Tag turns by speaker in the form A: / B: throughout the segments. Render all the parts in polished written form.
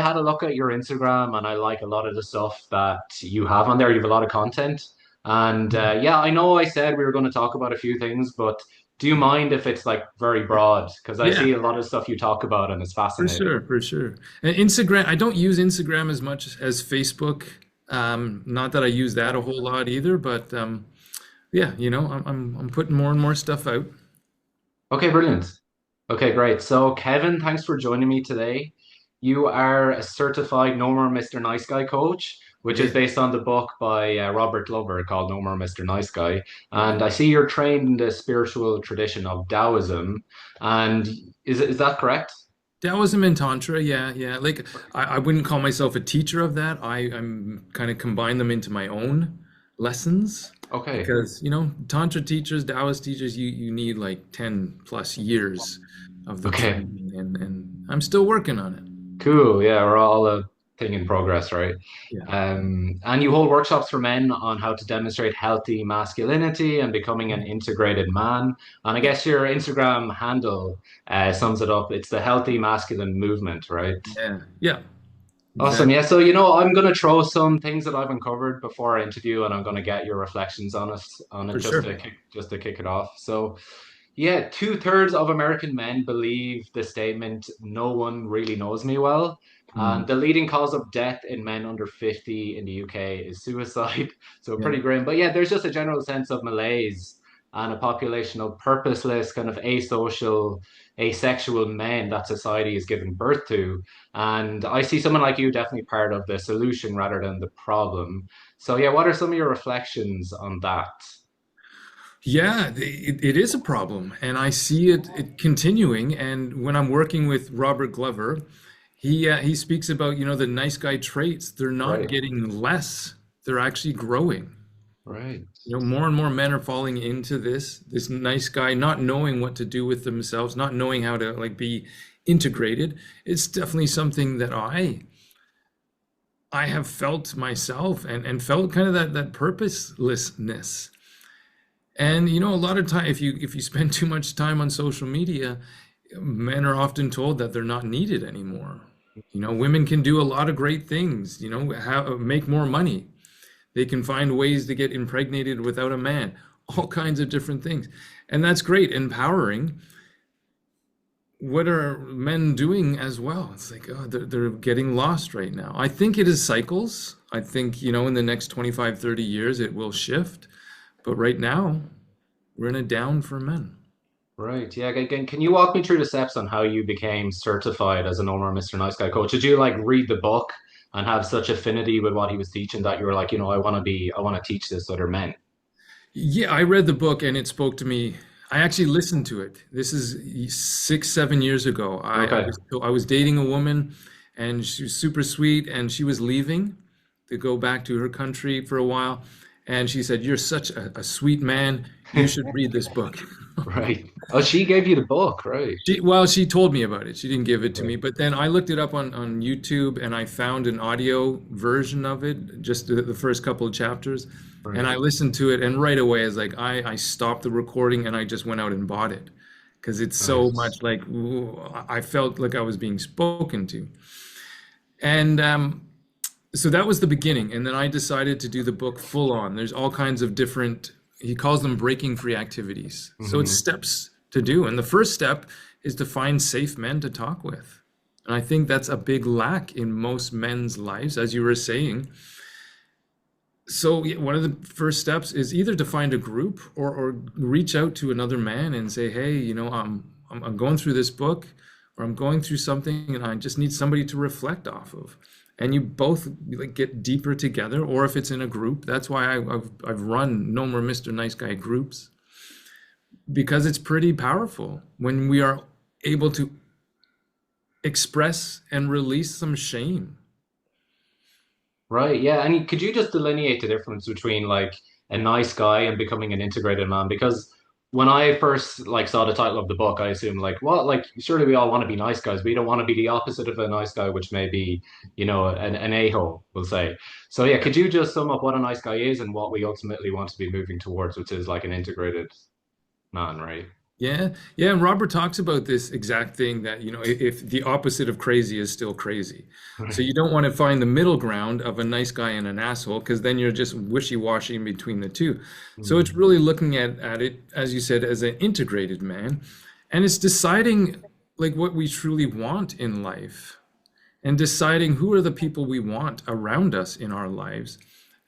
A: had a look at your Instagram and I like a lot of the stuff that you have on there. You have a lot of content. And yeah, I know I said we were going to talk about a few things, but do you mind if it's like very broad? Because I
B: Yeah,
A: see a lot of stuff you talk about and it's
B: for
A: fascinating.
B: sure, for sure. And Instagram, I don't use Instagram as much as Facebook. Not that I use that a whole lot either, but yeah, I'm putting more and more stuff out.
A: Okay, brilliant. Okay, great. So, Kevin, thanks for joining me today. You are a certified No More Mr. Nice Guy coach, which is
B: Yeah,
A: based on the book by Robert Glover called No More Mr. Nice Guy.
B: right.
A: And I see you're trained in the spiritual tradition of Taoism. And is that correct?
B: Taoism and Tantra, yeah, yeah. Like I wouldn't call myself a teacher of that. I'm kind of combine them into my own lessons
A: Okay.
B: because, Tantra teachers, Taoist teachers, you need like 10 plus years of the
A: Okay.
B: training and I'm still working on it.
A: Cool. Yeah, we're all a thing in progress, right?
B: Yeah.
A: And you hold workshops for men on how to demonstrate healthy masculinity and becoming an integrated man. And I guess your Instagram handle sums it up. It's the healthy masculine movement, right?
B: Yeah. Yeah.
A: Awesome.
B: Exactly.
A: Yeah. So, I'm going to throw some things that I've uncovered before our interview, and I'm going to get your reflections on it
B: For sure.
A: just to kick it off. So, yeah, two-thirds of American men believe the statement, no one really knows me well. And
B: Mm.
A: the leading cause of death in men under 50 in the UK is suicide. So
B: Yeah.
A: pretty grim. But yeah, there's just a general sense of malaise and a population of purposeless, kind of asocial, asexual men that society is giving birth to. And I see someone like you definitely part of the solution rather than the problem. So yeah, what are some of your reflections on that?
B: Yeah, it is a problem, and I see it continuing. And when I'm working with Robert Glover, he speaks about, the nice guy traits. They're not
A: Right,
B: getting less; they're actually growing.
A: right.
B: More and more men are falling into this nice guy, not knowing what to do with themselves, not knowing how to like be integrated. It's definitely something that I have felt myself and felt kind of that purposelessness. And a lot of time, if you spend too much time on social media, men are often told that they're not needed anymore. Women can do a lot of great things, make more money. They can find ways to get impregnated without a man, all kinds of different things. And that's great, empowering. What are men doing as well? It's like, oh, they're getting lost right now. I think it is cycles. I think, in the next 25, 30 years, it will shift. But right now, we're in a down for men.
A: Right. Yeah. Again, can you walk me through the steps on how you became certified as a No More Mr. Nice Guy coach? Did you like read the book and have such affinity with what he was teaching that you were like, I want to teach this to other men?
B: Yeah, I read the book and it spoke to me. I actually listened to it. This is 6, 7 years ago.
A: Okay.
B: I was dating a woman and she was super sweet and she was leaving to go back to her country for a while. And she said, "You're such a sweet man. You should read this book."
A: Right. Oh, she gave you the book, right?
B: She told me about it. She didn't give it to
A: Right.
B: me, but then I looked it up on YouTube and I found an audio version of it, just the first couple of chapters, and
A: Right.
B: I listened to it and right away I was like, I stopped the recording and I just went out and bought it because it's so
A: Nice.
B: much like ooh, I felt like I was being spoken to. And so that was the beginning, and then I decided to do the book full on. There's all kinds of different, he calls them breaking free activities. So it's
A: Hmm.
B: steps to do. And the first step is to find safe men to talk with. And I think that's a big lack in most men's lives, as you were saying. So yeah, one of the first steps is either to find a group or reach out to another man and say, hey, I'm going through this book or I'm going through something and I just need somebody to reflect off of. And you both like get deeper together, or if it's in a group, that's why I've run No More Mr. Nice Guy groups because it's pretty powerful when we are able to express and release some shame.
A: Right. Yeah. And could you just delineate the difference between like a nice guy and becoming an integrated man? Because when I first like saw the title of the book, I assumed like, well, like surely we all want to be nice guys, but we don't want to be the opposite of a nice guy, which may be, an a-hole, we'll say. So yeah, could you just sum up what a nice guy is and what we ultimately want to be moving towards, which is like an integrated man, right?
B: Yeah, yeah, and Robert talks about this exact thing that, if the opposite of crazy is still crazy. So
A: Right.
B: you don't want to find the middle ground of a nice guy and an asshole, because then you're just wishy-washy in between the two. So it's
A: Mm,
B: really looking at it, as you said, as an integrated man, and it's deciding like what we truly want in life and deciding who are the people we want around us in our lives,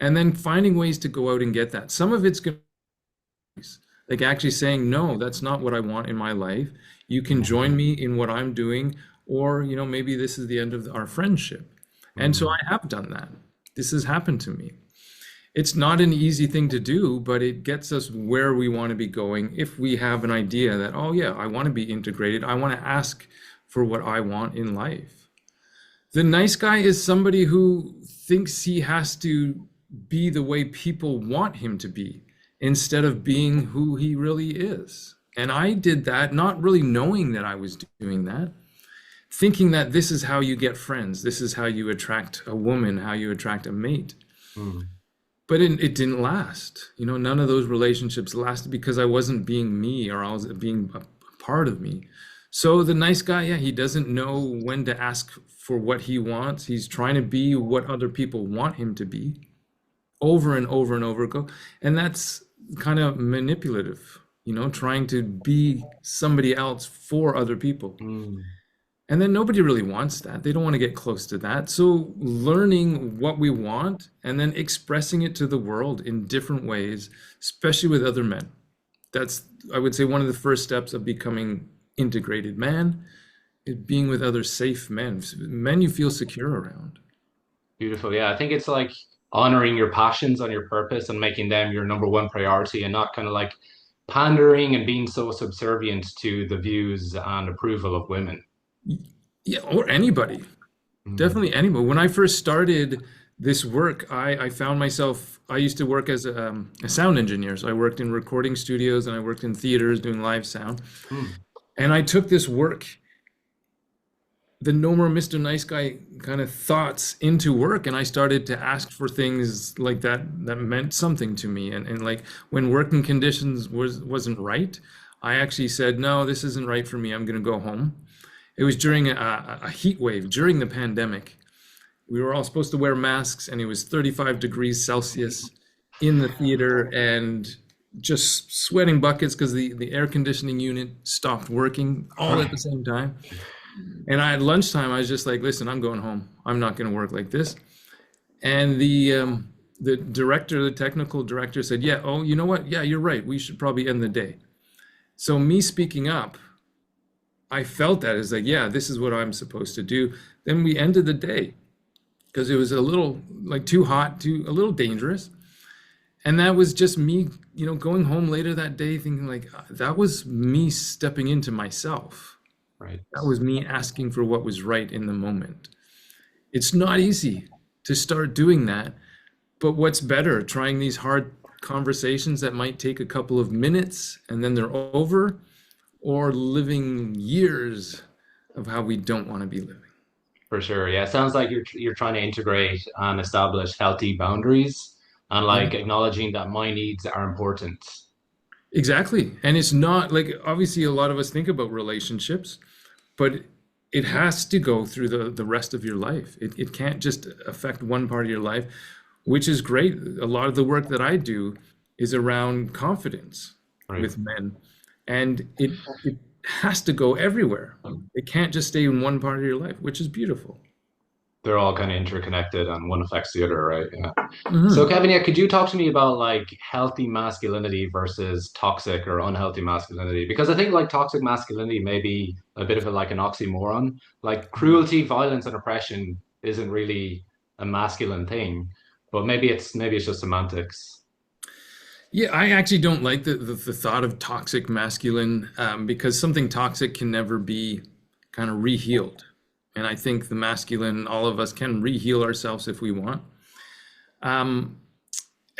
B: and then finding ways to go out and get that. Some of it's going to like actually saying, no, that's not what I want in my life. You can
A: mm,
B: join me in what I'm doing, or, maybe this is the end of our friendship. And so I
A: mm.
B: have done that. This has happened to me. It's not an easy thing to do, but it gets us where we want to be going if we have an idea that, oh, yeah, I want to be integrated. I want to ask for what I want in life. The nice guy is somebody who thinks he has to be the way people want him to be instead of being who he really is. And I did that not really knowing that I was doing that, thinking that this is how you get friends, this is how you attract a woman, how you attract a mate.
A: Mm.
B: But it didn't last. None of those relationships lasted because I wasn't being me, or I was being a part of me. So the nice guy, yeah, he doesn't know when to ask for what he wants. He's trying to be what other people want him to be over and over and over ago. And that's kind of manipulative, trying to be somebody else for other people.
A: Mm.
B: And then nobody really wants that. They don't want to get close to that. So learning what we want and then expressing it to the world in different ways, especially with other men. That's, I would say, one of the first steps of becoming integrated man is being with other safe men, men you feel secure around.
A: Beautiful. Yeah, I think it's like honoring your passions and your purpose and making them your number one priority and not kind of like pandering and being so subservient to the views and approval of women.
B: Yeah, or anybody.
A: Mm.
B: Definitely anybody. When I first started this work, I found myself, I used to work as a sound engineer. So I worked in recording studios and I worked in theaters doing live sound.
A: Mm.
B: And I took this work, the no more Mr. Nice Guy kind of thoughts into work. And I started to ask for things like that meant something to me. And like when working conditions wasn't right, I actually said, no, this isn't right for me. I'm going to go home. It was during a heat wave during the pandemic. We were all supposed to wear masks, and it was 35 degrees Celsius in the theater and just sweating buckets because the air conditioning unit stopped working all at the
A: Right.
B: same time. And at lunchtime, I was just like, listen, I'm going home. I'm not going to work like this. And the director, the technical director said, yeah, oh, you know what? Yeah, you're right. We should probably end the day. So me speaking up, I felt that as like, yeah, this is what I'm supposed to do. Then we ended the day because it was a little like too hot, too a little dangerous. And that was just me, going home later that day thinking like that was me stepping into myself.
A: Right.
B: That was me asking for what was right in the moment. It's not easy to start doing that, but what's better, trying these hard conversations that might take a couple of minutes and then they're over, or living years of how we don't want to be living.
A: For sure. Yeah. It sounds like you're trying to integrate and establish healthy boundaries and
B: Yeah.
A: like acknowledging that my needs are important.
B: Exactly. And it's not like obviously a lot of us think about relationships, but it has to go through the rest of your life. It can't just affect one part of your life, which is great. A lot of the work that I do is around confidence
A: Right.
B: with men, and it has to go everywhere. It can't just stay in one part of your life, which is beautiful.
A: They're all kind of interconnected and one affects the other, right? Yeah. So
B: Hmm.
A: Kevin, yeah, could you talk to me about like healthy masculinity versus toxic or unhealthy masculinity? Because I think like toxic masculinity may be a bit of a like an oxymoron. Like cruelty, violence, and oppression isn't really a masculine thing, but maybe it's just semantics.
B: Yeah, I actually don't like the thought of toxic masculine, because something toxic can never be kind of rehealed. And I think the masculine, all of us can reheal ourselves if we want. Um,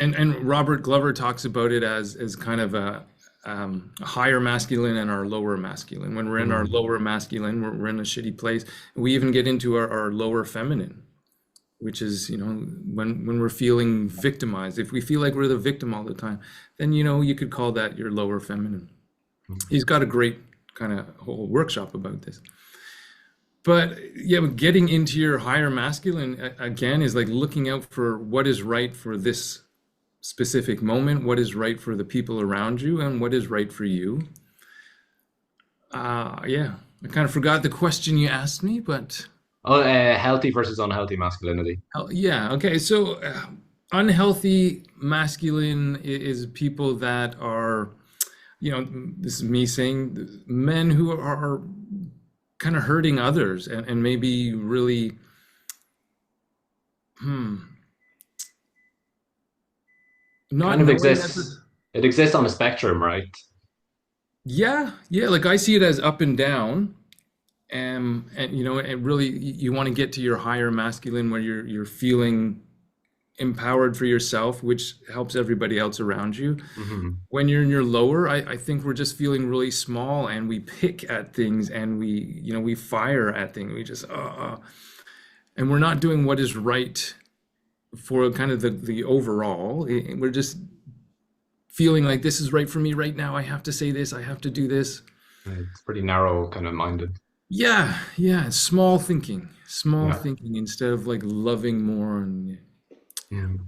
B: and Robert Glover talks about it as kind of a higher masculine and our lower masculine. When we're in our
A: Hmm.
B: lower masculine, we're in a shitty place. We even get into our lower feminine, which is, when we're feeling victimized. If we feel like we're the victim all the time, then, you could call that your lower feminine. He's got a great kind of whole workshop about this. But yeah, but getting into your higher masculine again is like looking out for what is right for this specific moment, what is right for the people around you, and what is right for you. Yeah, I kind of forgot the question you asked me, but
A: Oh, healthy versus unhealthy masculinity.
B: yeah, okay. So unhealthy masculine is people that are, this is me saying men who are kind of hurting others and maybe really, hmm, not
A: Kind of
B: knowing that.
A: exists. It exists on a spectrum, right?
B: Yeah, yeah. Like I see it as up and down, and and really you want to get to your higher masculine where you're feeling empowered for yourself, which helps everybody else around you.
A: Hmm.
B: When you're in your lower, I think we're just feeling really small and we pick at things and we fire at things. We just and we're not doing what is right for kind of the overall. We're just feeling like this is right for me right now. I have to say this. I have to do this.
A: It's pretty narrow kind of minded.
B: Yeah, yeah. Small
A: Yeah.
B: thinking instead of like loving more and yeah.
A: Mm.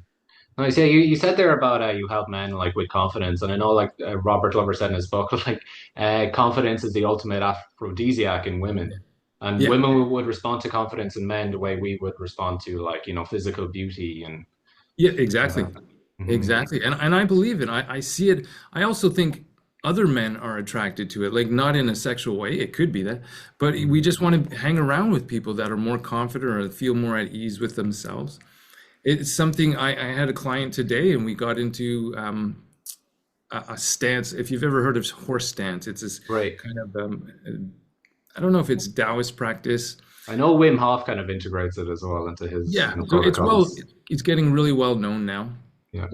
A: Nice. Yeah, you said there about you help men like with confidence, and I know like Robert Glover said in his book, like confidence is the ultimate aphrodisiac in women, and
B: Yeah,
A: women would respond to confidence in men the way we would respond to like physical beauty and
B: yeah,
A: all
B: exactly.
A: that. Hmm.
B: Exactly. And I believe it. I see it. I also think other men are attracted to it, like not in a sexual way. It could be that, but we just want to hang around with people that are more confident or feel more at ease with themselves. It's something I had a client today and we got into a stance. If you've ever heard of horse stance, it's this
A: Right.
B: kind of, I don't know if it's Taoist practice.
A: I know Wim Hof kind of integrates it as well into his
B: Yeah. So
A: protocols.
B: it's getting really well known now,
A: Yeah.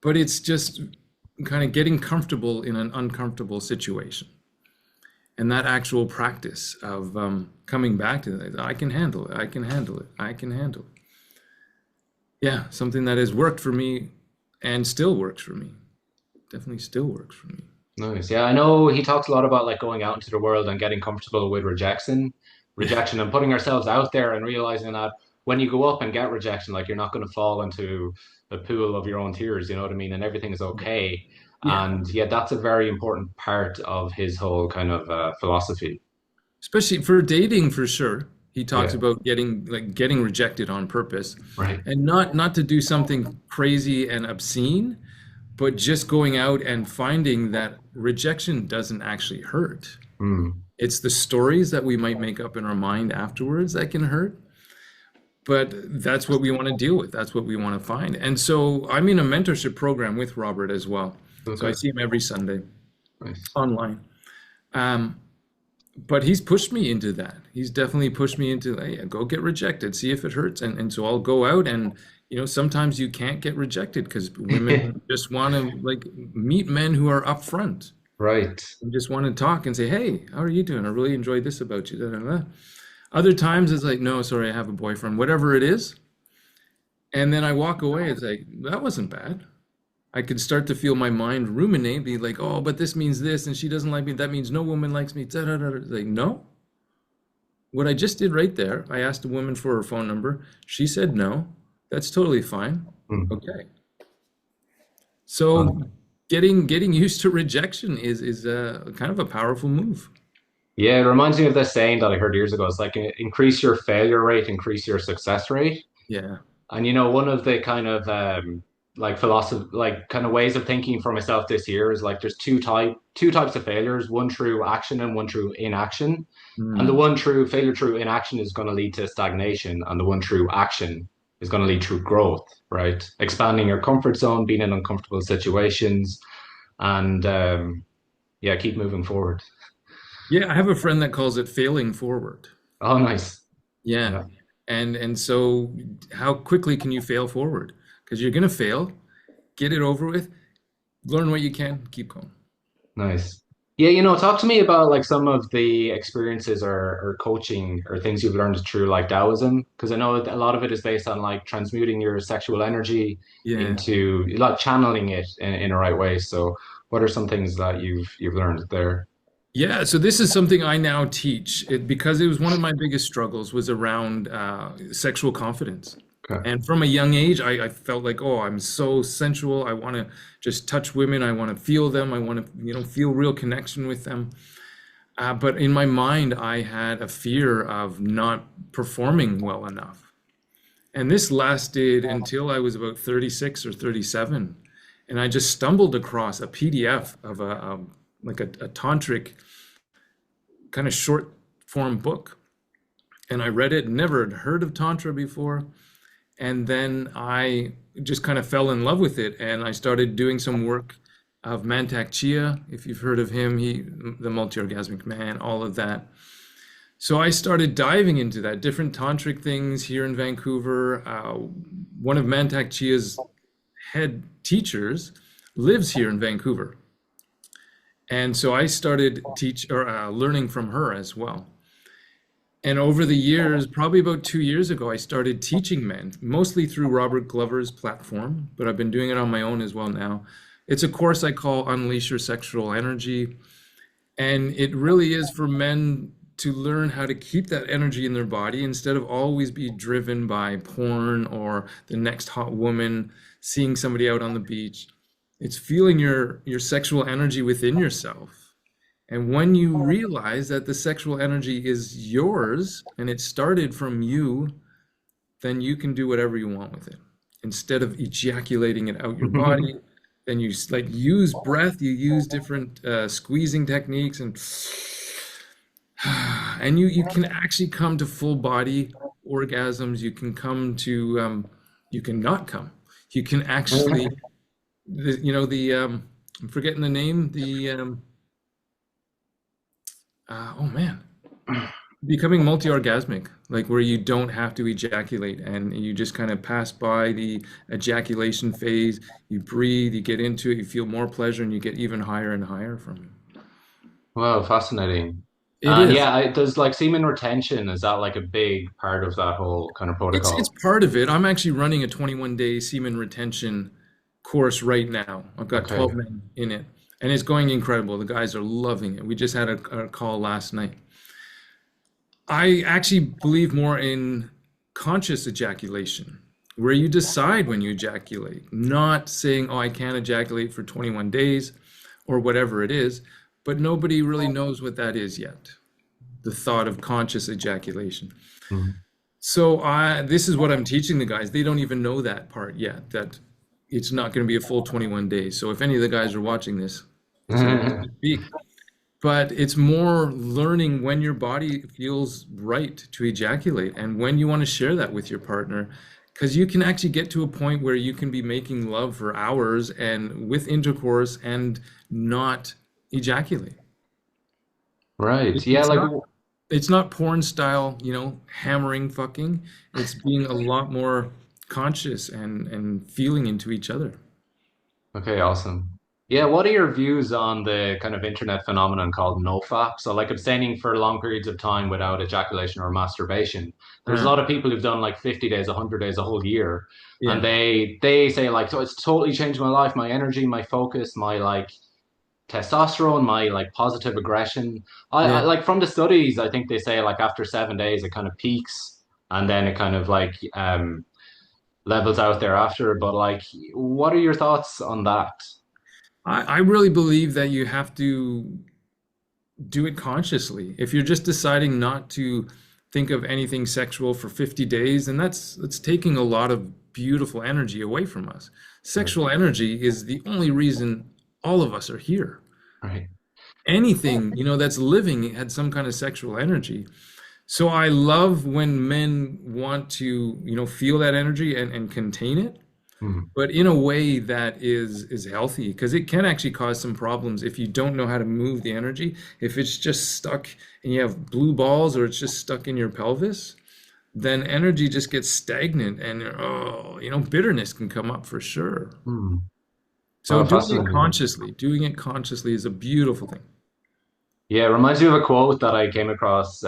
B: but it's just kind of getting comfortable in an uncomfortable situation. And that actual practice of coming back to that, I can handle it, I can handle it, I can handle it. Yeah, something that has worked for me and still works for me. Definitely still works for me.
A: Nice. Yeah, I know he talks a lot about like going out into the world and getting comfortable with
B: Yeah,
A: rejection and putting ourselves out there and realizing that when you go up and get rejection, like you're not going to fall into a pool of your own tears, you know what I mean? And everything is
B: yeah,
A: okay.
B: yeah.
A: And yeah, that's a very important part of his whole kind of philosophy.
B: Especially for dating, for sure. He talks
A: Yeah,
B: about getting rejected on purpose,
A: right.
B: and not to do something crazy and obscene, but just going out and finding that rejection doesn't actually hurt.
A: Mm.
B: It's the stories that we might make up in our mind afterwards that can hurt, but that's what we want to deal with. That's what we want to find. And so I'm in a mentorship program with Robert as well. So I
A: Okay.
B: see him every Sunday
A: Nice.
B: online. Um, but he's pushed me into that. He's definitely pushed me into, hey, go get rejected, see if it hurts. And so I'll go out and, sometimes you can't get rejected because women just want to like meet men who are upfront.
A: Right.
B: We just want to talk and say, hey, how are you doing? I really enjoyed this about you. Da, da, da. Other times it's like, no, sorry, I have a boyfriend, whatever it is. And then I walk away. It's like, that wasn't bad. I could start to feel my mind ruminate, be like, oh, but this means this, and she doesn't like me. That means no woman likes me. Da, da, da, da. Like, no. What I just did right there, I asked a woman for her phone number. She said no. That's totally fine.
A: Mm.
B: Okay. So getting used to rejection is a kind of a powerful move.
A: Yeah, it reminds me of this saying that I heard years ago. It's like increase your failure rate, increase your success rate.
B: Yeah.
A: And one of the kind of like philosophy, like kind of ways of thinking for myself this year is like there's two types of failures, one through action and one through inaction. And the
B: Mm.
A: one true failure through inaction is going to lead to stagnation, and the one true action is going to lead to growth, right? Expanding your comfort zone, being in uncomfortable situations, and yeah, keep moving forward.
B: Yeah, I have a friend that calls it failing forward.
A: Oh, nice.
B: Yeah.
A: Yeah,
B: And so how quickly can you fail forward? Because you're gonna fail, get it over with, learn what you can, keep going.
A: nice. Yeah, talk to me about like some of the experiences or coaching or things you've learned through like Taoism, because I know a lot of it is based on like transmuting your sexual energy
B: Yeah.
A: into like channeling it in a right way. So, what are some things that you've learned there?
B: Yeah, so this is something I now teach because it was one of my biggest struggles was around sexual confidence.
A: Okay.
B: And from a young age, I felt like, oh, I'm so sensual. I want to just touch women. I want to feel them. I want to, feel real connection with them. But in my mind, I had a fear of not performing well enough. And this lasted until I was about 36 or 37. And I just stumbled across a PDF of a tantric kind of short form book. And I read it, never had heard of Tantra before. And then I just kind of fell in love with it. And I started doing some work of Mantak Chia, if you've heard of him, the multi-orgasmic man, all of that. So I started diving into that, different tantric things here in Vancouver. One of Mantak Chia's head teachers lives here in Vancouver. And so I started learning from her as well. And over the years, probably about 2 years ago, I started teaching men, mostly through Robert Glover's platform, but I've been doing it on my own as well now. It's a course I call Unleash Your Sexual Energy. And it really is for men to learn how to keep that energy in their body instead of always be driven by porn or the next hot woman, seeing somebody out on the beach. It's feeling your sexual energy within yourself. And when you realize that the sexual energy is yours and it started from you, then you can do whatever you want with it. Instead of ejaculating it out your body, then you like use breath, you use different squeezing techniques and you can actually come to full body orgasms. You can come to you can not come. You can actually I'm forgetting the name, oh man, becoming multi-orgasmic, like where you don't have to ejaculate and you just kind of pass by the ejaculation phase, you breathe, you get into it, you feel more pleasure, and you get even higher and higher from it.
A: Wow, fascinating.
B: It
A: And
B: is.
A: yeah, does like semen retention, is that like a big part of that whole kind of
B: It's
A: protocol?
B: part of it. I'm actually running a 21-day semen retention course right now. I've got
A: Okay.
B: 12 men in it, and it's going incredible. The guys are loving it. We just had a call last night. I actually believe more in conscious ejaculation, where you decide when you ejaculate, not saying, oh, I can't ejaculate for 21 days or whatever it is, but nobody really knows what that is yet. The thought of conscious ejaculation.
A: Mhm.
B: So this is what I'm teaching the guys. They don't even know that part yet, that it's not going to be a full 21 days. So if any of the guys are watching this, it's a speak. But it's more learning when your body feels right to ejaculate and when you want to share that with your partner. Because you can actually get to a point where you can be making love for hours and with intercourse and not ejaculate.
A: Right. Yeah,
B: It's
A: like
B: not it's not porn style, hammering fucking. It's being a lot more conscious and feeling into each other.
A: okay, awesome. Yeah, what are your views on the kind of internet phenomenon called nofap? So like abstaining for long periods of time without ejaculation or masturbation. There's a
B: Uh,
A: lot of people who've done like 50 days, 100 days, a whole year, and
B: yeah,
A: they say like, so it's totally changed my life, my energy, my focus, my like testosterone, my like positive aggression. I
B: yeah.
A: like from the studies, I think they say like after 7 days it kind of peaks and then it kind of like levels out thereafter. But like, what are your thoughts on that?
B: I really believe that you have to do it consciously. If you're just deciding not to think of anything sexual for 50 days, then that's taking a lot of beautiful energy away from us.
A: Right.
B: Sexual energy is the only reason all of us are here.
A: Right.
B: Anything, that's living had some kind of sexual energy. So I love when men want to, feel that energy and contain it,
A: Mhm.
B: but in a way that is healthy, because it can actually cause some problems if you don't know how to move the energy. If it's just stuck and you have blue balls or it's just stuck in your pelvis, then energy just gets stagnant and bitterness can come up for sure.
A: Hmm.
B: So
A: Well, fascinating.
B: doing it consciously is a beautiful thing.
A: Yeah, it reminds me of a quote that I came across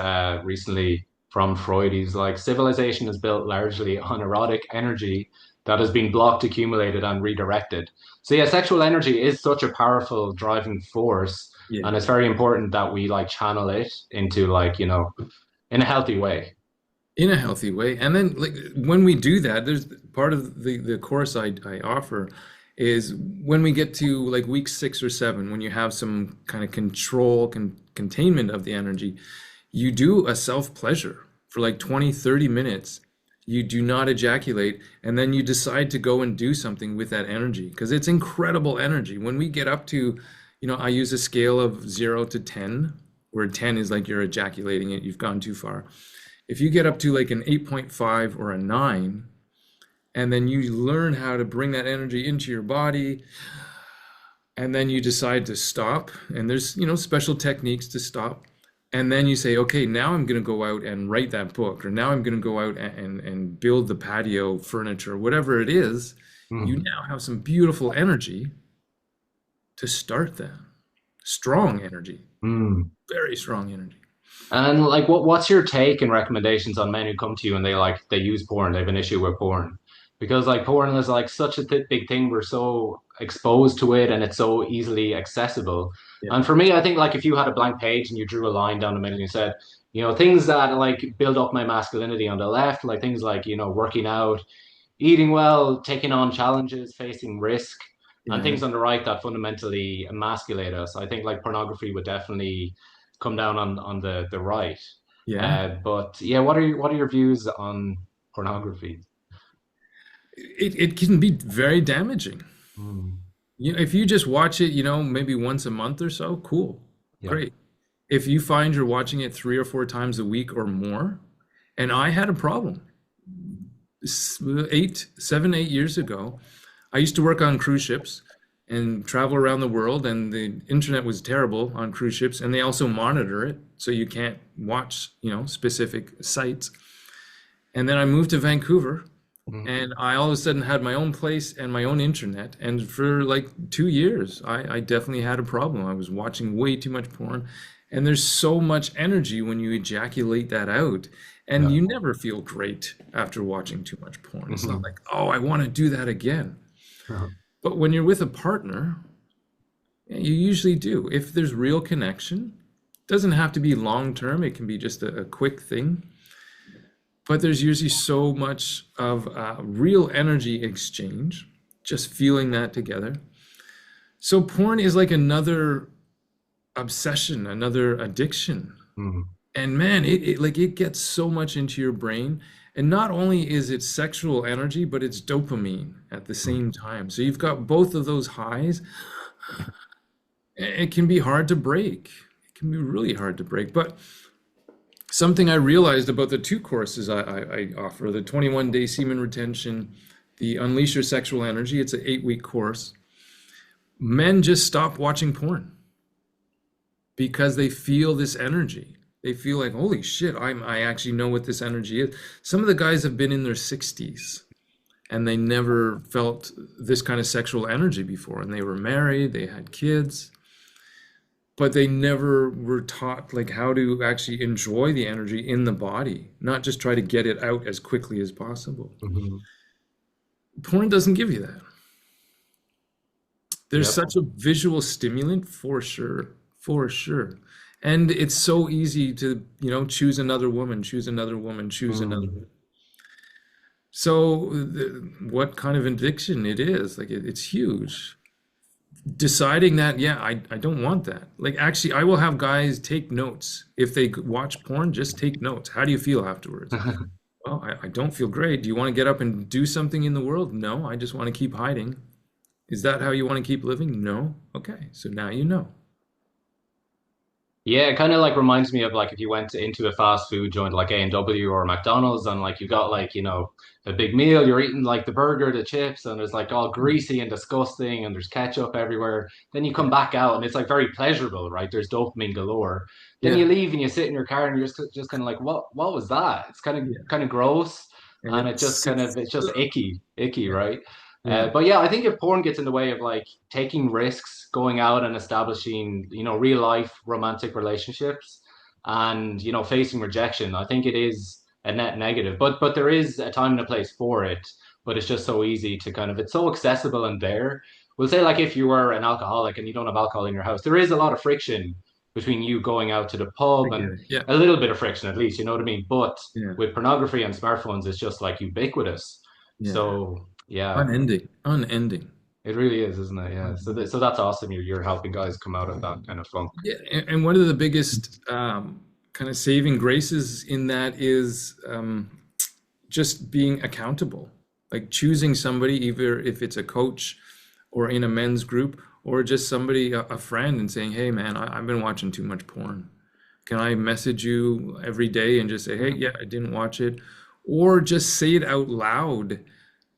A: recently from Freud. He's like, civilization is built largely on erotic energy that has been blocked, accumulated, and redirected. So, yeah, sexual energy is such a powerful driving force.
B: Yeah.
A: And it's very important that we like channel it into like, in a healthy way.
B: In a healthy way. And then like when we do that, there's part of the course I offer is when we get to like week 6 or 7, when you have some kind of containment of the energy, you do a self pleasure for like 20, 30 minutes. You do not ejaculate, and then you decide to go and do something with that energy because it's incredible energy. When we get up to, I use a scale of 0 to 10, where 10 is like you're ejaculating it, you've gone too far. If you get up to like an 8.5 or a 9, and then you learn how to bring that energy into your body, and then you decide to stop, and there's, special techniques to stop. And then you say, okay, now I'm going to go out and write that book, or now I'm going to go out and build the patio furniture, whatever it is. You
A: Mm.
B: now have some beautiful energy to start that. Strong energy,
A: Mm.
B: very strong energy.
A: And like, what's your take and recommendations on men who come to you and they use porn, they have an issue with porn? Because like porn is like such a big thing. We're so exposed to it and it's so easily accessible.
B: Yeah.
A: And for me, I think like if you had a blank page and you drew a line down the middle and you said, things that like build up my masculinity on the left, like things like, working out, eating well, taking on challenges, facing risk, and
B: Yeah.
A: things on the right that fundamentally emasculate us. I think like pornography would definitely come down on the right.
B: Yeah.
A: But yeah, what are your views on pornography?
B: It can be very damaging.
A: Mm,
B: If you just watch it, maybe once a month or so, cool,
A: yeah.
B: great. If you find you're watching it 3 or 4 times a week or more, and I had a problem 7, 8 years ago. I used to work on cruise ships and travel around the world, and the internet was terrible on cruise ships, and they also monitor it, so you can't watch, specific sites. And then I moved to Vancouver,
A: Mm,
B: and I all of a sudden had my own place and my own internet. And for like 2 years, I definitely had a problem. I was watching way too much porn. And there's so much energy when you ejaculate that out. And
A: yeah.
B: you never feel great after watching too much porn. It's not
A: Mhm.
B: like, oh, I want to do that again.
A: Uh-huh.
B: But when you're with a partner, yeah, you usually do. If there's real connection, it doesn't have to be long term, it can be just a quick thing. But there's usually so much of real energy exchange, just feeling that together. So porn is like another obsession, another addiction.
A: Mm,
B: And man, it gets so much into your brain. And not only is it sexual energy, but it's dopamine at the
A: mm.
B: same time. So you've got both of those highs. It can be hard to break. It can be really hard to break. But something I realized about the two courses I offer, the 21-day semen retention, the Unleash Your Sexual Energy, it's an 8-week course. Men just stop watching porn because they feel this energy. They feel like, holy shit, I actually know what this energy is. Some of the guys have been in their 60s and they never felt this kind of sexual energy before. And they were married, they had kids, but they never were taught like how to actually enjoy the energy in the body, not just try to get it out as quickly as possible.
A: Mhm.
B: Porn doesn't give you that. There's
A: Yep.
B: such a visual stimulant for sure, for sure. And it's so easy to, choose another woman, choose another woman, choose another
A: Mm.
B: woman. So what kind of addiction it is, like it's huge. Deciding that, yeah, I don't want that. Like actually, I will have guys take notes. If they watch porn, just take notes. How do you feel afterwards? Well, I don't feel great. Do you want to get up and do something in the world? No, I just want to keep hiding. Is that how you want to keep living? No. Okay, so now you know.
A: Yeah, it kind of like reminds me of like if you went into a fast food joint like A&W or McDonald's and like you got like, a big meal, you're eating like the burger, the chips, and it's like all greasy and disgusting and there's ketchup everywhere. Then you come
B: Yeah,
A: back out and it's like very pleasurable, right? There's dopamine galore. Then you
B: yeah,
A: leave and you sit in your car and you're just kind of like, what was that? It's kind of
B: yeah.
A: kind of gross
B: And
A: and it just kind of
B: it's
A: it's just icky,
B: yeah,
A: right?
B: yeah,
A: But yeah, I think if porn gets in the way of like taking risks, going out and establishing, real life romantic relationships and, facing rejection, I think it is a net negative. But there is a time and a place for it. But it's just so easy to kind of it's so accessible and there. we'll say like if you were an alcoholic and you don't have alcohol in your house, there is a lot of friction between you going out to the
B: I
A: pub
B: get
A: and
B: it. Yeah.
A: a little bit of friction at least, you know what I mean? But
B: Yeah.
A: with pornography and smartphones, it's just like ubiquitous.
B: Yeah.
A: So yeah,
B: Unending. Unending.
A: it really is, isn't it? Yeah. So
B: Unending.
A: so that's awesome. You're helping guys come out of that kind of funk.
B: Yeah, and one of the biggest kind of saving graces in that is just being accountable, like choosing somebody, either if it's a coach or in a men's group, or just somebody, a friend, and saying, "Hey, man, I've been watching too much porn. Can I message you every day and just say, hey,
A: Mhm.
B: yeah, I didn't watch it," or just say it out loud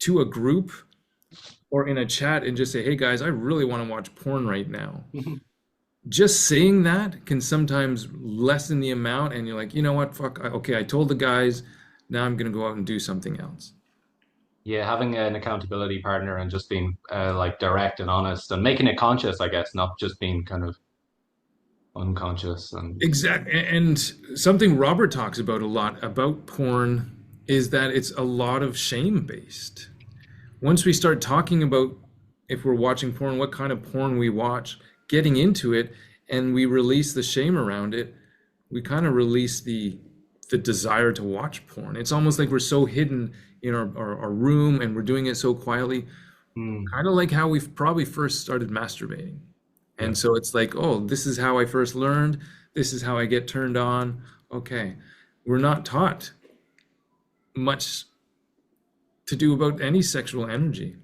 B: to a group or in a chat and just say, "Hey, guys, I really want to watch porn right now." Just saying that can sometimes lessen the amount, and you're like, you know what, fuck, okay, I told the guys, now I'm gonna go out and do something else.
A: Yeah, having an accountability partner and just being like direct and honest and making it conscious, I guess, not just being kind of unconscious and
B: Exactly. And something Robert talks about a lot about porn is that it's a lot of shame based. Once we start talking about, if we're watching porn, what kind of porn we watch, getting into it, and we release the shame around it, we kind of release the desire to watch porn. It's almost like we're so hidden in our room and we're doing it so quietly,
A: mm,
B: kind of like how we probably first started masturbating.
A: yeah.
B: And so it's like, oh, this is how I first learned. This is how I get turned on. Okay. We're not taught much to do about any sexual energy.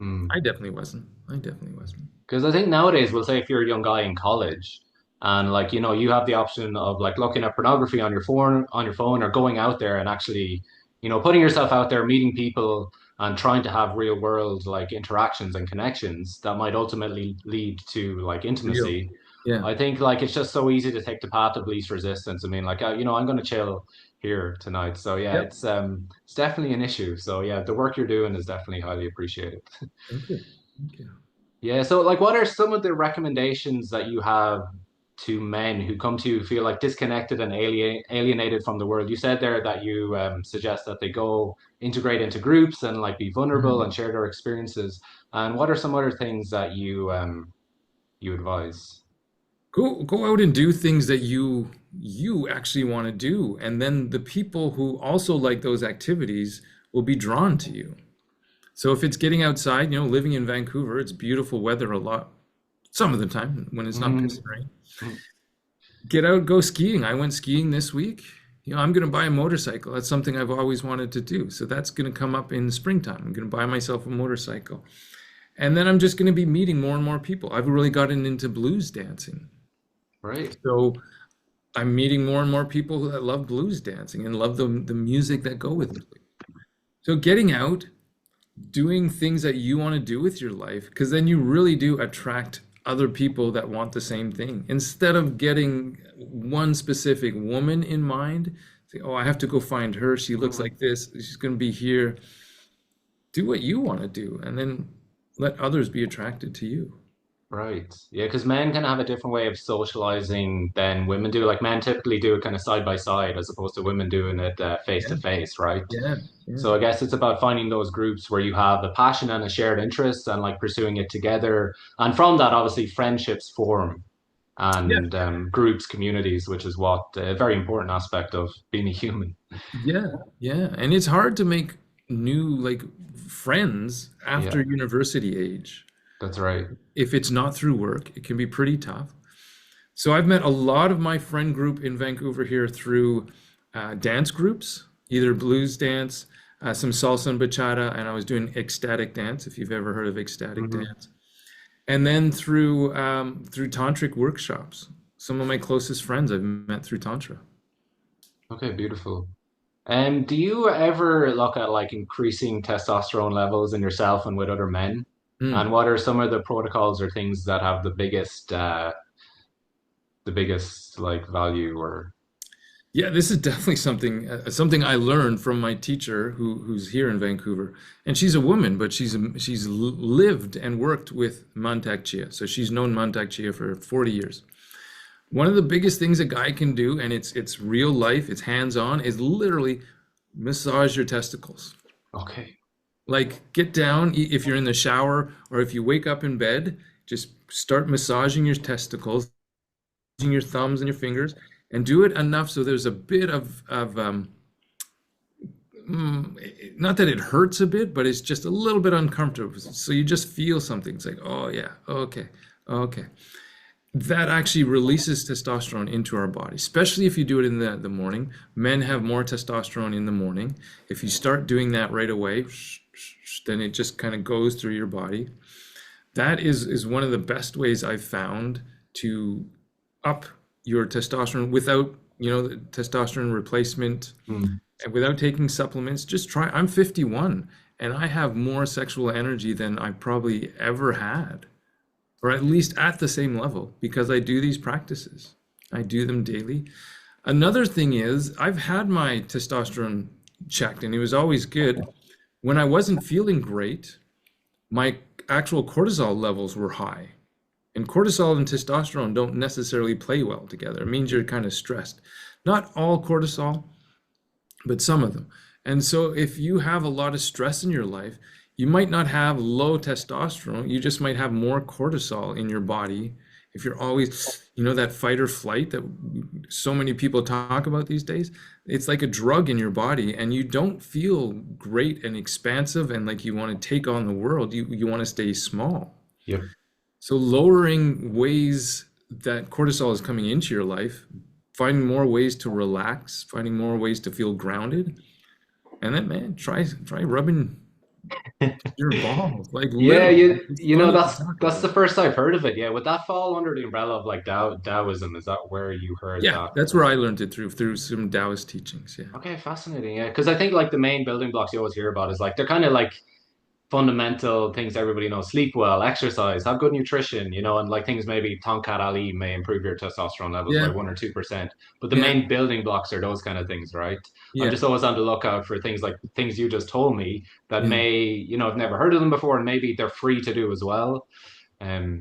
A: Mm.
B: I definitely wasn't. I definitely wasn't.
A: Because I think nowadays, we'll say if you're a young guy in college and like, you know, you have the option of like looking at pornography on your phone or going out there and actually, you know, putting yourself out there, meeting people and trying to have real world like interactions and connections that might ultimately lead to like
B: Real.
A: intimacy.
B: Yeah.
A: I think like it's just so easy to take the path of least resistance. I mean, like, you know, I'm going to chill here tonight. So yeah,
B: Yep.
A: it's definitely an issue. So yeah, the work you're doing is definitely highly appreciated.
B: Thank you. Thank you.
A: Yeah, so like what are some of the recommendations that you have to men who come to you feel like disconnected and alienated from the world? You said there that you suggest that they go integrate into groups and like be vulnerable
B: Mhm.
A: and share their experiences. And what are some other things that you advise?
B: Go out and do things that you actually want to do, and then the people who also like those activities will be drawn to you. So if it's getting outside, living in Vancouver, it's beautiful weather a lot, some of the time when it's not
A: Mhm.
B: pissing rain. Get out, go skiing. I went skiing this week. I'm going to buy a motorcycle. That's something I've always wanted to do. So that's going to come up in springtime. I'm going to buy myself a motorcycle. And then I'm just going to be meeting more and more people. I've really gotten into blues dancing.
A: Right.
B: So I'm meeting more and more people that love blues dancing and love the music that go with it. So getting out, doing things that you want to do with your life, because then you really do attract other people that want the same thing. Instead of getting one specific woman in mind, say, oh, I have to go find her. She looks
A: Mhm.
B: like this. She's going to be here. Do what you want to do, and then let others be attracted to you.
A: Right. Yeah, because men kind of have a different way of socializing than women do. Like men typically do it kind of side by side as opposed to women doing it face to
B: Yeah,
A: face, right?
B: yeah, yeah,
A: So I guess it's about finding those groups where you have a passion and a shared interest and like pursuing it together. And from that, obviously, friendships form
B: yeah,
A: and groups, communities, which is what a very important aspect of being a human.
B: yeah, yeah. And it's hard to make new like friends
A: Yeah,
B: after university age.
A: that's right.
B: If it's not through work, it can be pretty tough. So I've met a lot of my friend group in Vancouver here through dance groups, either blues dance, some salsa and bachata, and I was doing ecstatic dance, if you've ever heard of ecstatic
A: Hmm.
B: dance. And then through tantric workshops. Some of my closest friends I've met through tantra.
A: Okay, beautiful. Do you ever look at like increasing testosterone levels in yourself and with other men? And
B: Mm.
A: what are some of the protocols or things that have the biggest like value or
B: Yeah, this is definitely something I learned from my teacher who's here in Vancouver, and she's a woman, but she's lived and worked with Mantak Chia, so she's known Mantak Chia for 40 years. One of the biggest things a guy can do, and it's real life, it's hands on, is literally massage your testicles.
A: okay.
B: Like get down if you're in the shower or if you wake up in bed, just start massaging your testicles, using your thumbs and your fingers, and do it enough so there's a bit not that it hurts a bit, but it's just a little bit uncomfortable. So you just feel something. It's like, oh yeah, okay, okay. That actually releases testosterone into our body, especially if you do it in the morning. Men have more testosterone in the morning. If you start doing that right away, then it just kind of goes through your body. That is one of the best ways I've found to up your testosterone without, the testosterone replacement
A: Mm.
B: and without taking supplements. Just try. I'm 51 and I have more sexual energy than I probably ever had, or at least at the same level, because I do these practices. I do them daily. Another thing is, I've had my testosterone checked and it was always good. When I wasn't feeling great, my actual cortisol levels were high. And cortisol and testosterone don't necessarily play well together. It means you're kind of stressed. Not all cortisol, but some of them. And so if you have a lot of stress in your life, you might not have low testosterone, you just might have more cortisol in your body. If you're always, that fight or flight that so many people talk about these days, it's like a drug in your body and you don't feel great and expansive and like you want to take on the world. You want to stay small.
A: Yep.
B: So lowering ways that cortisol is coming into your life, finding more ways to relax, finding more ways to feel grounded, and then man, try rubbing your balls, like
A: Yeah,
B: literally. It's funny to talk
A: that's the
B: about.
A: first I've heard of it. Yeah, would that fall under the umbrella of like Taoism? Is that where you heard
B: Yeah,
A: that?
B: that's where I learned it through some Taoist teachings. Yeah.
A: Okay, fascinating. Yeah, because I think like the main building blocks you always hear about is like they're kind of like fundamental things everybody knows: sleep well, exercise, have good nutrition, and like things maybe Tonkat Ali may improve your testosterone levels by
B: Yeah.
A: 1 or 2%. But the
B: Yeah.
A: main building blocks are those kind of things, right? I'm
B: Yeah.
A: just always on the lookout for things like things you just told me that
B: Yeah.
A: may, I've never heard of them before, and maybe they're free to do as well.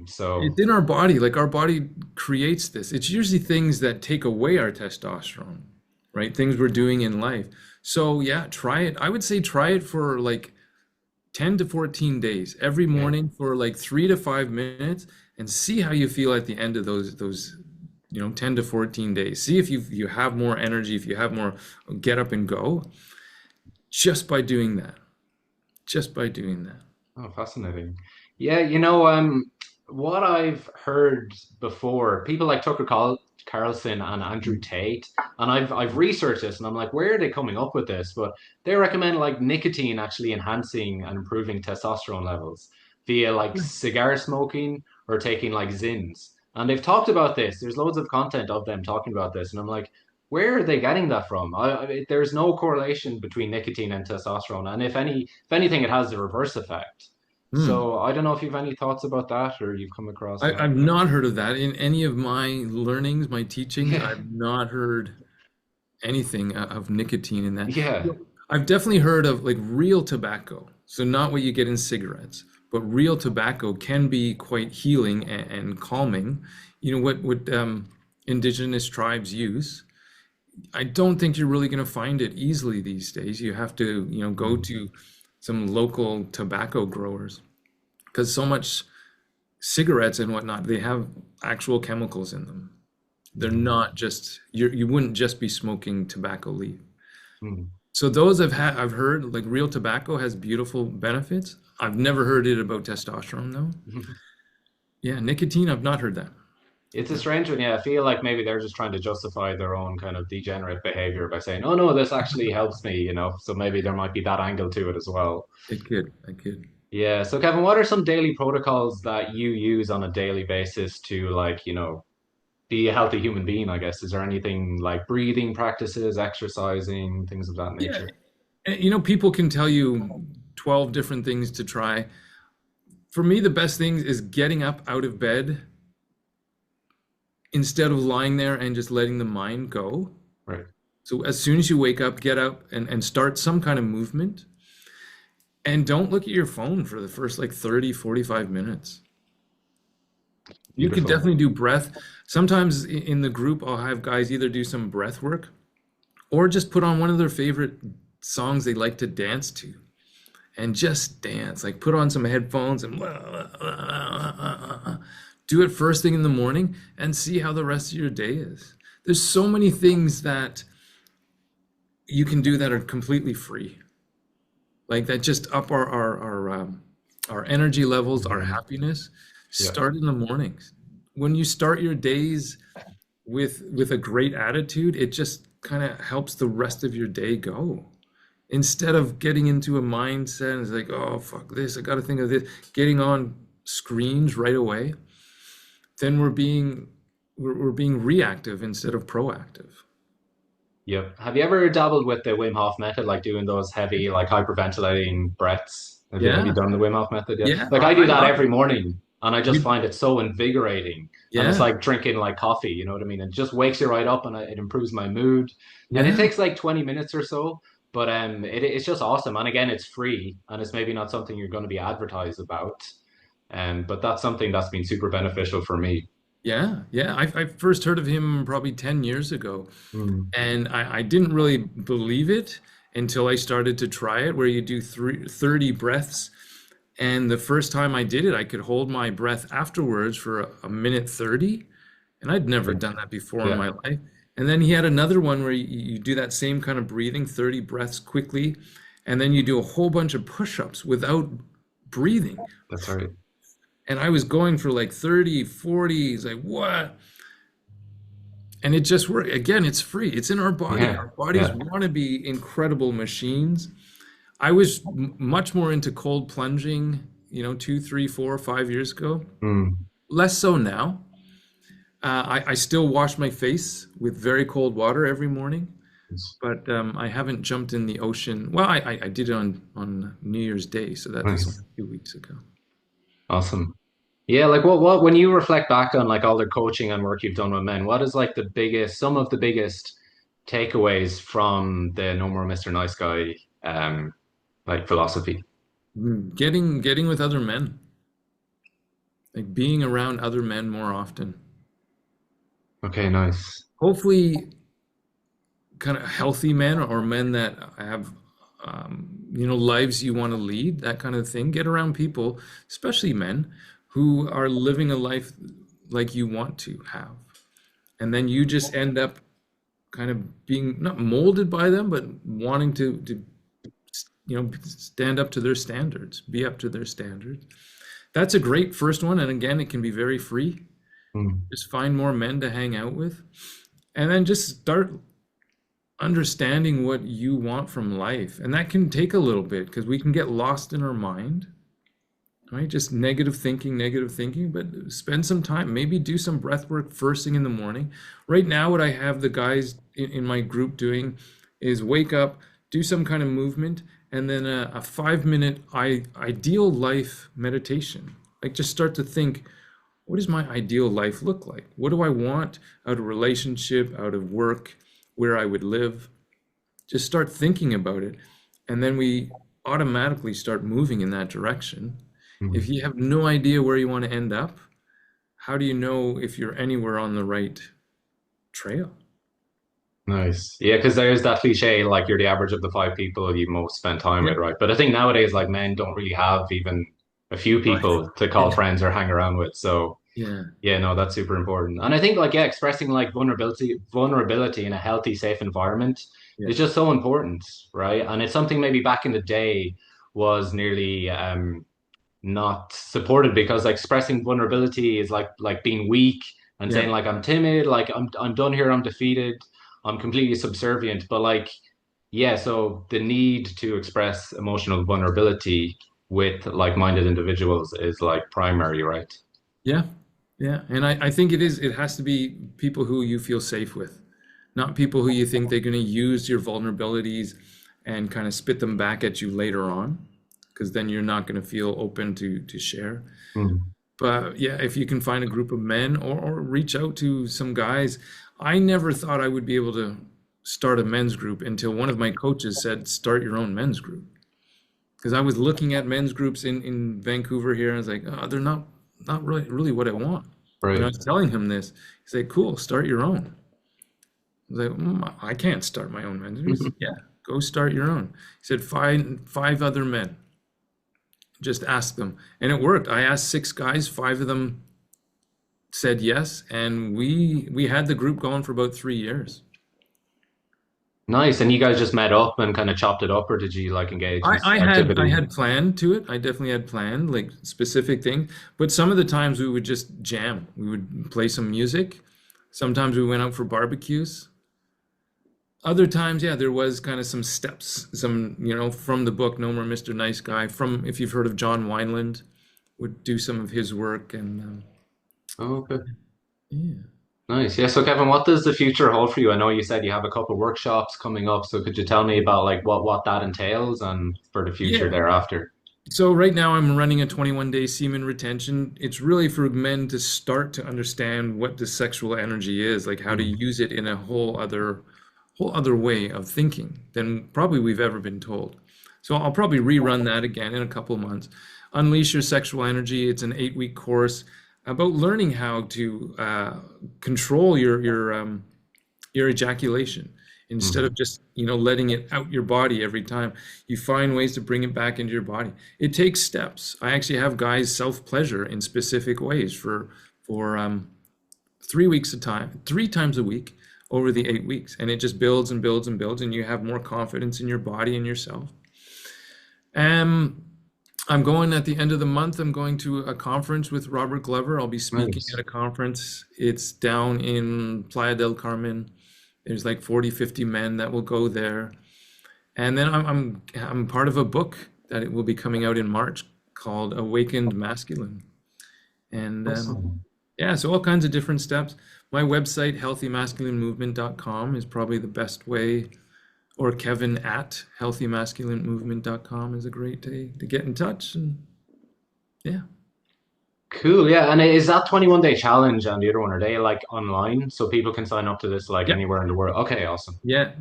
A: So
B: It's in our body. Like our body creates this. It's usually things that take away our testosterone, right? Things we're doing in life. So yeah, try it. I would say try it for like 10 to 14 days every
A: yeah.
B: morning for like 3 to 5 minutes and see how you feel at the end of those 10 to 14 days. See if you have more energy, if you have more get up and go just by doing that. Just by doing that.
A: Oh, fascinating. Yeah, what I've heard before, people like Carlson and Andrew Tate, and I've researched this, and I'm like, where are they coming up with this? But they recommend like nicotine actually enhancing and improving testosterone levels via like cigar smoking or taking like Zins. And they've talked about this. There's loads of content of them talking about this, and I'm like, where are they getting that from? There's no correlation between nicotine and testosterone, and if anything, it has the reverse effect.
B: Hmm.
A: So I don't know if you've any thoughts about that or you've come across that.
B: I've not heard of that in any of my learnings, my teachings.
A: Yeah,
B: I've not heard anything of nicotine in that.
A: yeah,
B: I've definitely heard of like real tobacco. So not what you get in cigarettes, but real tobacco can be quite healing and calming. What indigenous tribes use. I don't think you're really going to find it easily these days. You have to, go
A: mm,
B: to some local tobacco growers because so much cigarettes and whatnot, they have actual chemicals in them. They're
A: mm,
B: not just you wouldn't just be smoking tobacco leaf.
A: mm.
B: So I've heard like real tobacco has beautiful benefits. I've never heard it about testosterone though. Yeah, nicotine, I've not heard that.
A: It's a strange one. Yeah, I feel like maybe they're just trying to justify their own kind of degenerate behavior by saying, "Oh no, this actually helps me." So maybe there might be that angle to it as well.
B: It could.
A: Yeah. So Kevin, what are some daily protocols that you use on a daily basis to like, be a healthy human being, I guess? Is there anything like breathing practices, exercising, things of that
B: Yeah.
A: nature?
B: And, people can tell you 12 different things to try. For me, the best thing is getting up out of bed instead of lying there and just letting the mind go.
A: Right.
B: So as soon as you wake up, get up and start some kind of movement. And don't look at your phone for the first like 30, 45 minutes. You could
A: Beautiful.
B: definitely do breath. Sometimes in the group, I'll have guys either do some breath work or just put on one of their favorite songs they like to dance to and just dance. Like put on some headphones and do it first thing in the morning and see how the rest of your day is. There's so many things that you can do that are completely free, like that just up our energy levels, our
A: Mhm.
B: happiness.
A: Yeah.
B: Start in the mornings. When you start your days with a great attitude, it just kind of helps the rest of your day go. Instead of getting into a mindset and it's like, oh fuck this, I got to think of this, getting on screens right away, then we're being reactive instead of proactive.
A: Yep. Have you ever dabbled with the Wim Hof method, like doing those heavy, like hyperventilating breaths? Have you
B: Yeah,
A: done the Wim Hof method? Yeah.
B: yeah,
A: Like I do
B: I
A: that
B: love
A: every morning, and I just
B: we
A: find it so invigorating. And it's
B: yeah,
A: like drinking like coffee, you know what I mean? It just wakes you right up, and it improves my mood. And it
B: yeah,
A: takes like 20 minutes or so, but it's just awesome. And again, it's free, and it's maybe not something you're going to be advertised about. But that's something that's been super beneficial for me.
B: yeah. I first heard of him probably 10 years ago,
A: Mm.
B: and I didn't really believe it until I started to try it, where you do 30 breaths. And the first time I did it, I could hold my breath afterwards for a minute 30. And I'd never done that before in
A: Yeah,
B: my life. And then he had another one where you do that same kind of breathing, 30 breaths quickly. And then you do a whole bunch of push-ups without breathing.
A: that's right.
B: And I was going for like 30, 40. It's like, what? And it just worked. Again, it's free. It's in our body.
A: Yeah,
B: Our bodies
A: yeah.
B: want to be incredible machines. I was much more into cold plunging, 2, 3, 4, 5 years ago.
A: Mm.
B: Less so now. I still wash my face with very cold water every morning, but I haven't jumped in the ocean. Well, I did it on New Year's Day, so that was only
A: Nice.
B: a few weeks ago.
A: Awesome. Yeah, like what when you reflect back on like all the coaching and work you've done with men, what is like some of the biggest takeaways from the No More Mr. Nice Guy like philosophy?
B: Getting with other men, like being around other men more often.
A: Okay, nice.
B: Hopefully, kind of healthy men or men that have lives you want to lead, that kind of thing. Get around people, especially men, who are living a life like you want to have, and then you just end up kind of being not molded by them, but wanting to stand up to their standards, be up to their standards. That's a great first one, and again, it can be very free.
A: Mm.
B: Just find more men to hang out with, and then just start understanding what you want from life. And that can take a little bit because we can get lost in our mind, right? Just negative thinking, but spend some time, maybe do some breath work first thing in the morning. Right now, what I have the guys in my group doing is wake up, do some kind of movement, and then a 5 minute ideal life meditation. Like just start to think, what does my ideal life look like? What do I want out of relationship, out of work, where I would live? Just start thinking about it. And then we automatically start moving in that direction. If
A: Mm.
B: you have no idea where you want to end up, how do you know if you're anywhere on the right trail?
A: Nice. Yeah, because there's that cliche like you're the average of the five people you most spend time with,
B: Yeah.
A: right? But I think nowadays like men don't really have even a few
B: Right.
A: people to call
B: Yeah.
A: friends or hang around with. So
B: Yeah.
A: yeah, no, that's super important. And I think like yeah, expressing like vulnerability in a healthy, safe environment
B: Yeah.
A: is just so important, right? And it's something maybe back in the day was nearly not supported because like expressing vulnerability is like being weak and
B: Yeah.
A: saying like I'm timid, like I'm done here, I'm defeated, I'm completely subservient. But like yeah, so the need to express emotional vulnerability with like-minded individuals is like primary, right?
B: Yeah. Yeah. And I think it has to be people who you feel safe with, not people who you think they're going to use your vulnerabilities and kind of spit them back at you later on, because then you're not going to feel open to share.
A: Mm.
B: But yeah, if you can find a group of men or reach out to some guys. I never thought I would be able to start a men's group until one of my coaches said, start your own men's group. Because I was looking at men's groups in Vancouver here, and I was like, oh, they're not really what I want. And I
A: Right.
B: was telling him this. He's like, cool, start your own. I was like, I can't start my own men's group. He said, yeah, go start your own. He said, find five other men. Just ask them. And it worked. I asked six guys, five of them said yes, and we had the group going for about 3 years.
A: Nice. And you guys just met up and kind of chopped it up, or did you like engage in
B: I
A: activity?
B: had planned to it. I definitely had planned like specific things, but some of the times we would just jam. We would play some music. Sometimes we went out for barbecues. Other times, yeah, there was kind of some steps, some, from the book No More Mr. Nice Guy, from if you've heard of John Wineland, would do some of his work and
A: Oh, okay.
B: yeah.
A: Nice. Yeah. So Kevin, what does the future hold for you? I know you said you have a couple workshops coming up, so could you tell me about like what that entails and for the future
B: Yeah.
A: thereafter?
B: So right now I'm running a 21-day semen retention. It's really for men to start to understand what the sexual energy is, like how to
A: Mm.
B: use it in a whole other way of thinking than probably we've ever been told. So I'll probably rerun that again in a couple of months. Unleash Your Sexual Energy. It's an 8-week course about learning how to control your ejaculation instead of
A: Mhm.
B: just letting it out your body every time. You find ways to bring it back into your body. It takes steps. I actually have guys self-pleasure in specific ways for 3 weeks a time, 3 times a week over the 8 weeks, and it just builds and builds and builds, and you have more confidence in your body and yourself. um I'm going at the end of the month. I'm going to a conference with Robert Glover. I'll be speaking at
A: Nice.
B: a conference. It's down in Playa del Carmen. There's like 40, 50 men that will go there. And then I'm part of a book that it will be coming out in March called Awakened Masculine. And
A: Awesome.
B: yeah, so all kinds of different steps. My website, healthymasculinemovement.com, is probably the best way, or Kevin at healthymasculinemovement.com is a great way to get in touch. And yeah.
A: Cool. Yeah. And is that 21-day challenge and the other one, are they like online so people can sign up to this like
B: Yeah.
A: anywhere in the world? Okay, awesome.
B: Yeah.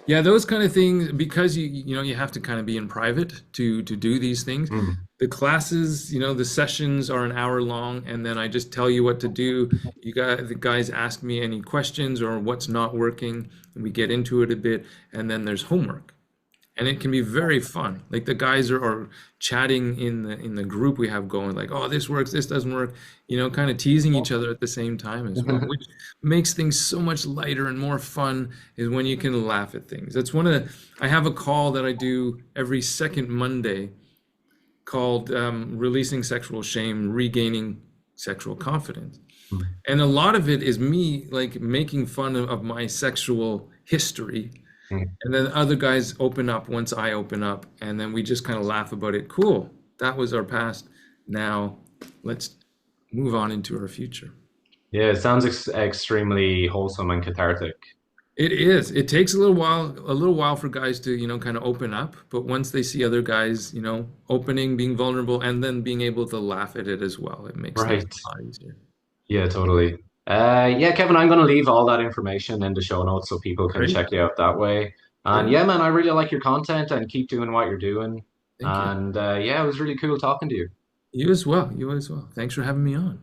B: Those kind of things, because you have to kind of be in private to do these things.
A: Mm.
B: The classes, the sessions are an hour long, and then I just tell you what to do. The guys ask me any questions or what's not working, and we get into it a bit, and then there's homework. And it can be very fun. Like the guys are chatting in the group we have going, like, oh, this works, this doesn't work, kind of teasing each other at the same time as well, which makes things so much lighter and more fun is when you can laugh at things. I have a call that I do every second Monday called Releasing Sexual Shame, Regaining Sexual Confidence. And a lot of it is me like making fun of my sexual history,
A: Mm.
B: and then other guys open up once I open up, and then we just kind of laugh about it. Cool. That was our past. Now let's move on into our future.
A: Yeah, it sounds extremely wholesome and cathartic.
B: It is. It takes a little while for guys to, kind of open up, but once they see other guys, opening, being vulnerable, and then being able to laugh at it as well, it makes things
A: Right.
B: a lot easier.
A: Yeah, totally. Yeah, Kevin, I'm going to leave all that information in the show notes so people can
B: Great.
A: check you out that way. And
B: Great.
A: yeah, man, I really like your content and keep doing what you're doing.
B: Thank you.
A: And yeah, it was really cool talking to you.
B: You as well. You as well. Thanks for having me on.